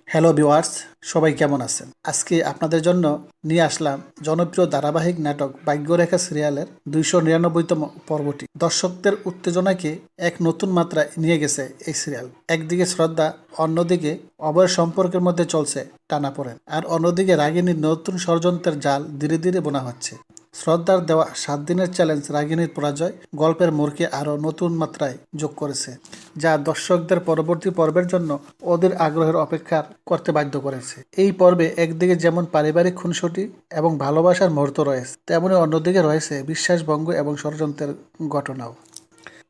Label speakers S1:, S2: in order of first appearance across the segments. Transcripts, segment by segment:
S1: Hello viewers, সবাই কেমন আছেন? আজকে আপনাদের জন্য নিয়ে আসলাম জনপ্রিয় ধারাবাহিক নাটক ভাগ্যরেখা সিরিয়ালের ২৯৯তম পর্বটি। দর্শকদের উত্তেজনাকে এক নতুন মাত্রায় নিয়ে গেছে এই সিরিয়াল। একদিকে শ্রদ্ধা, অন্যদিকে অভয়ের সম্পর্কের মধ্যে চলছে টানাপোড়েন, আর অন্যদিকে রাগিনীর নতুন ষড়যন্ত্রের জাল ধীরে ধীরে বোনা হচ্ছে। শ্রদ্ধার দেওয়া ৭ দিনের চ্যালেঞ্জ রাগিনীর পরাজয় গল্পের মোড়কে আরও নতুন মাত্রায় যোগ করেছে, যা দর্শকদের পরবর্তী পর্বের জন্য ওদের আগ্রহের অপেক্ষা করতে বাধ্য করেছে। এই পর্বে একদিকে যেমন পারিবারিক খুনসুটি এবং ভালোবাসার মুহূর্ত রয়েছে, তেমনি অন্যদিকে রয়েছে বিশ্বাসভঙ্গ এবং ষড়যন্ত্রের ঘটনাও।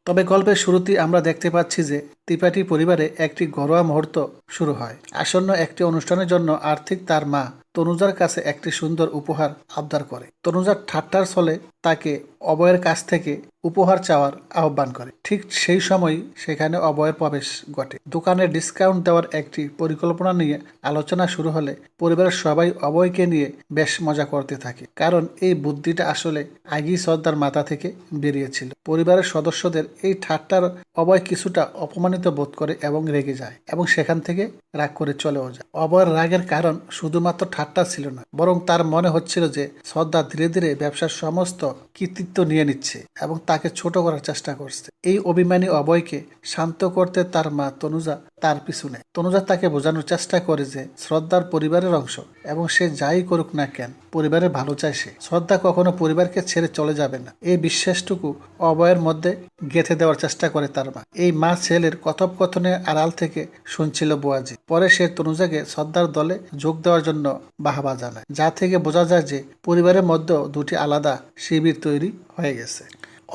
S1: তবে গল্পের শুরুতেই আমরা দেখতে পাচ্ছি যে ত্রিপাঠী পরিবারে একটি ঘরোয়া মুহূর্ত শুরু হয়। আসন্ন একটি অনুষ্ঠানের জন্য আর্থিক তার মা তনুজার কাছে একটি সুন্দর উপহার আবদার করে। তনুজার ঠাট্টার ছলে তাকে অভয়ের কাছ থেকে উপহার চাওয়ার আহ্বান করে। ঠিক সেই সময় সেখানে অভয়ের প্রবেশ ঘটে। দোকানে ডিসকাউন্ট দেওয়ার একটি পরিকল্পনা নিয়ে আলোচনা শুরু হলে পরিবারের সবাই অভয়কে নিয়ে বেশ মজা করতে থাকে, কারণ এই বুদ্ধিটা আসলে আগেই শ্রদ্ধার মাথা থেকে বেরিয়েছিল। পরিবারের সদস্যদের এই ঠাট্টার অভয় কিছুটা অপমানিত বোধ করে এবং রেগে যায়, এবং সেখান থেকে রাগ করে চলেও যায়। অভয়ের রাগের কারণ শুধুমাত্র ঠাট্টা ছিল না, বরং তার মনে হচ্ছিল যে শ্রদ্ধা ধীরে ধীরে ব্যবসার সমস্ত কৃতিত্ব নিয়ে নিচ্ছে এবং তাকে ছোট করার চেষ্টা করছে। এই অভিমানী অভয়কে শান্ত করতে তার মা তনুজা তার পিছনে। তনুজা তাকে বোঝানোর চেষ্টা করে যে শ্রদ্ধার পরিবারের অংশ এবং সে যাই করুক না কেন পরিবারের ভালো চায় সে। শ্রদ্ধা কখনো পরিবারকে ছেড়ে চলে যাবে না, এই বিশ্বাসটুকু অভয়ের মধ্যে গেঁথে দেওয়ার চেষ্টা করে তার মা। এই মা ছেলের কথোপকথনের আড়াল থেকে শুনছিল বুয়াজি। পরে সে তনুজাকে শ্রদ্ধার দলে যোগ দেওয়ার জন্য বাহবা জানায়, যা থেকে বোঝা যায় যে পরিবারের মধ্যে দুটি আলাদা শিবির তৈরি হয়ে গেছে।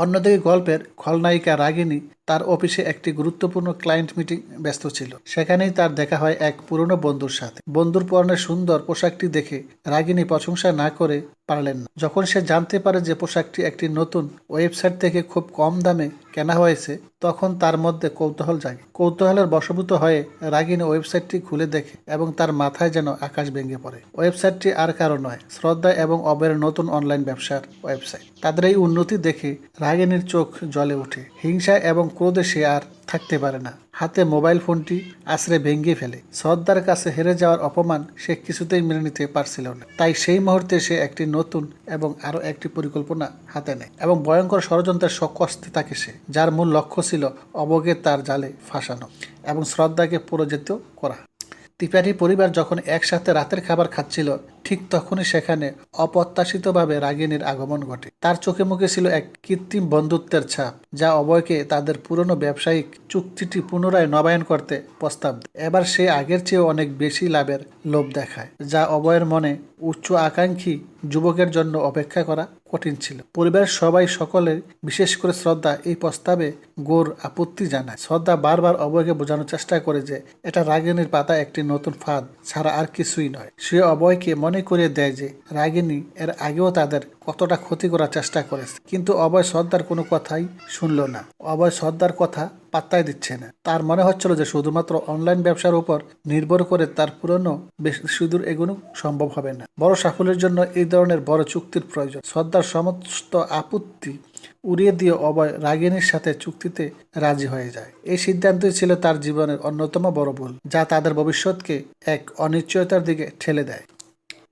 S1: অন্যদিকে গল্পের খলনায়িকা রাগিনী তার অফিসে একটি গুরুত্বপূর্ণ ক্লায়েন্ট মিটিং ব্যস্ত ছিল। সেখানেই তার দেখা হয় এক পুরনো বন্ধুর সাথে। বন্ধুর পরনের সুন্দর পোশাকটি দেখে রাগিনী প্রশংসা না করে পারলেন না। যখন সে জানতে পারে যে পোশাকটি একটি নতুন ওয়েবসাইট থেকে খুব কম দামে কেনা হয়েছে, তখন তার মধ্যে কৌতূহল জাগে। কৌতূহলের বশভূত হয়ে রাগিনী ওয়েবসাইটটি খুলে দেখে এবং তার মাথায় যেন আকাশ ভেঙে পড়ে। ওয়েবসাইটটি আর কারো নয়, শ্রদ্ধা এবং অভয়ের নতুন অনলাইন ব্যবসার ওয়েবসাইট। তাদের এই উন্নতি দেখে রাগিনীর চোখ জ্বলে ওঠে। হিংসা এবং ক্রোধে সে আর থাকতে পারে না। হাতে মোবাইল ফোনটি আছড়ে ভেঙে ফেলে। শ্রদ্ধার কাছে হেরে যাওয়ার অপমান সে কিছুতেই মেনে নিতে পারছিল না। তাই সেই মুহূর্তে সে একটি নতুন এবং আরো একটি পরিকল্পনা হাতে নেয় এবং ভয়ঙ্কর ষড়যন্ত্রের সকস্তে থাকে সে, যার মূল লক্ষ্য ছিল অবকে তার জালে ফাঁসানো এবং শ্রদ্ধাকে পরাজিত করা। ত্রিপাঠী পরিবার যখন একসাথে রাতের খাবার খাচ্ছিল, ঠিক তখনই সেখানে অপ্রত্যাশিতভাবে রাগিনীর আগমন ঘটে। তার চোখে মুখে ছিল এক কৃত্রিম বন্ধুত্বের ছাপ, যা অভয়কে তাদের পুরনো ব্যবসায়িক চুক্তিটি পুনরায় নবায়ন করতে প্রস্তাব দেয়। এবার সে আগের চেয়ে অনেক বেশি লাভের লোভ দেখায়, যা অভয়ের মনে উচ্চ আকাঙ্ক্ষী যুবকের জন্য অপেক্ষা করা কঠিন ছিল। পরিবারের সবাই সকলে, বিশেষ করে শ্রদ্ধা, এই প্রস্তাবে গোর আপত্তি জানায়। শ্রদ্ধা বারবার অভয়কে বোঝানোর চেষ্টা করে যে এটা রাগিনীর পাতা একটি নতুন ফাঁদ ছাড়া আর কিছুই নয়। সে অভয়কে মনে করিয়ে দেয় যে রাগিনী এর আগেও তাদের কতটা ক্ষতি করার চেষ্টা করেছে, কিন্তু অভয় শ্রদ্ধার কোনো কথাই শুনল না। অভয় শ্রদ্ধার কথা পাত্তাই দিচ্ছে না। তার মনে হচ্ছিল যে শুধুমাত্র অনলাইন ব্যবসার উপর নির্ভর করে তার পুরনো বেশি সুদূর এগোনো সম্ভব হবে না। বড় সাফল্যের জন্য এই ধরনের বড় চুক্তির প্রয়োজন। শ্রদ্ধার সমস্ত আপত্তি উড়িয়ে দিয়ে অভয় রাগিনীর সাথে চুক্তিতে রাজি হয়ে যায়। এই সিদ্ধান্তই ছিল তার জীবনের অন্যতম বড় ভুল, যা তাদের ভবিষ্যৎকে এক অনিশ্চয়তার দিকে ঠেলে দেয়।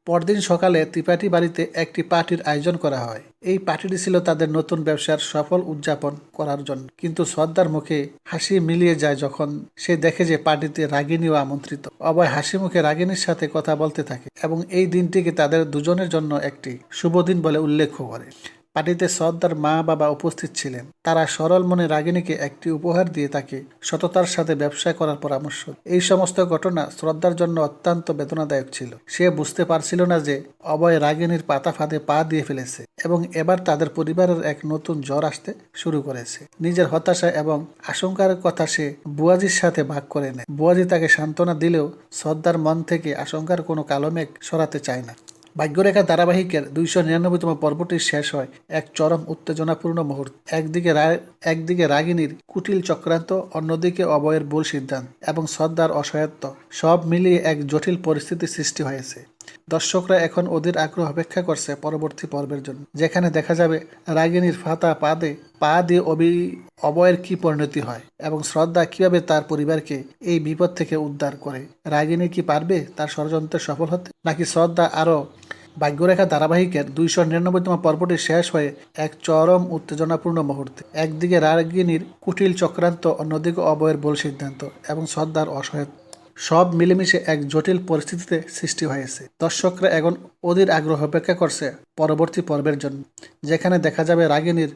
S1: পরদিন সকালে ত্রিপাঠী বাড়িতে একটি পার্টির আয়োজন করা হয়। এই পার্টিটি ছিল তাদের নতুন ব্যবসার সফল উদযাপন করার জন্য, কিন্তু শ্রদ্ধার মুখে হাসি মিলিয়ে যায় যখন সে দেখে যে পার্টিতে রাগিনীও আমন্ত্রিত। অভয় হাসি মুখে রাগিনীর সাথে কথা বলতে থাকে এবং এই দিনটিকে তাদের দুজনের জন্য একটি শুভ দিন বলে উল্লেখ করে। পার্টিতে শ্রদ্ধার মা বাবা উপস্থিত ছিলেন। তারা সরল মনে রাগিনীকে একটি উপহার দিয়ে তাকে সততার সাথে ব্যবসা করার পরামর্শ। এই সমস্ত ঘটনা শ্রদ্ধার জন্য অত্যন্ত বেদনাদায়ক ছিল। সে বুঝতে পারছিল না যে অভয় রাগিনীর পাতা ফাঁদে পা দিয়ে ফেলেছে এবং এবার তাদের পরিবারের এক নতুন ঝড় আসতে শুরু করেছে। নিজের হতাশা এবং আশঙ্কার কথা সে বুয়াজির সাথে ভাগ করে নেয়। বুয়াজি তাকে সান্ত্বনা দিলেও শ্রদ্ধার মন থেকে আশঙ্কার কোনো কালো মেঘ সরাতে চায় না। ভাগ্যরেখা ধারাবাহিকের ২৯৯তম পর্বটি শেষ হয় এক চরম উত্তেজনাপূর্ণ মুহূর্ত। একদিকে রাগিনীর কুটিল চক্রান্ত, অন্যদিকে অভয়ের ভুল সিদ্ধান্ত এবং শ্রদ্ধার অসহায়ত্ব, সব মিলিয়ে এক জটিল পরিস্থিতির সৃষ্টি হয়েছে। দর্শকরা এখন অধীর আগ্রহ অপেক্ষা করছে পরবর্তী পর্বের জন্য, যেখানে দেখা যাবে রাগিনীর পা দিয়ে অভয়ের কি পরিণতি হয় এবং শ্রদ্ধা কিভাবে তার পরিবারকে এই বিপদ থেকে উদ্ধার করে। রাগিনী কি পারবে তার ষড়যন্ত্রে সফল হতে, নাকি শ্রদ্ধা আরও ভাগ্যরেখা ধারাবাহিকের 299তম পর্বটি শেষ হয়ে এক চরম উত্তেজনাপূর্ণ মুহূর্তে। একদিকে রাগিনীর কুটিল চক্রান্ত, অন্যদিকে অভয়ের ভুল সিদ্ধান্ত এবং শ্রদ্ধার অসহায়তা, সব মিলেমিশে এক জটিল পরিস্থিতিতে সৃষ্টি হয়েছে। দর্শকরা এখন অধীর আগ্রহ অপেক্ষা করছে পরবর্তী পর্বের জন্য, যেখানে দেখা যাবে রাগিনীর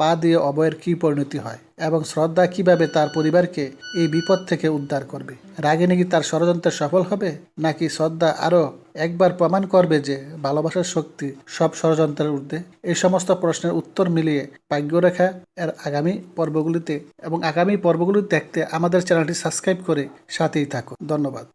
S1: পা দিয়ে অভয়ের কি পরিণতি হয় এবং শ্রদ্ধা কিভাবে তার পরিবারকে এই বিপদ থেকে উদ্ধার করবে। রাগিনী কি তার ষড়যন্ত্রে সফল হবে, নাকি শ্রদ্ধা আরও একবার প্রমাণ করবে যে ভালোবাসার শক্তি সব ষড়যন্ত্রের ঊর্ধ্বে? এই সমস্ত প্রশ্নের উত্তর মিলিয়ে ভাগ্যরেখা এর আগামী পর্বগুলি দেখতে আমাদের চ্যানেলটি সাবস্ক্রাইব করে সাথেই থাকুন। ধন্যবাদ।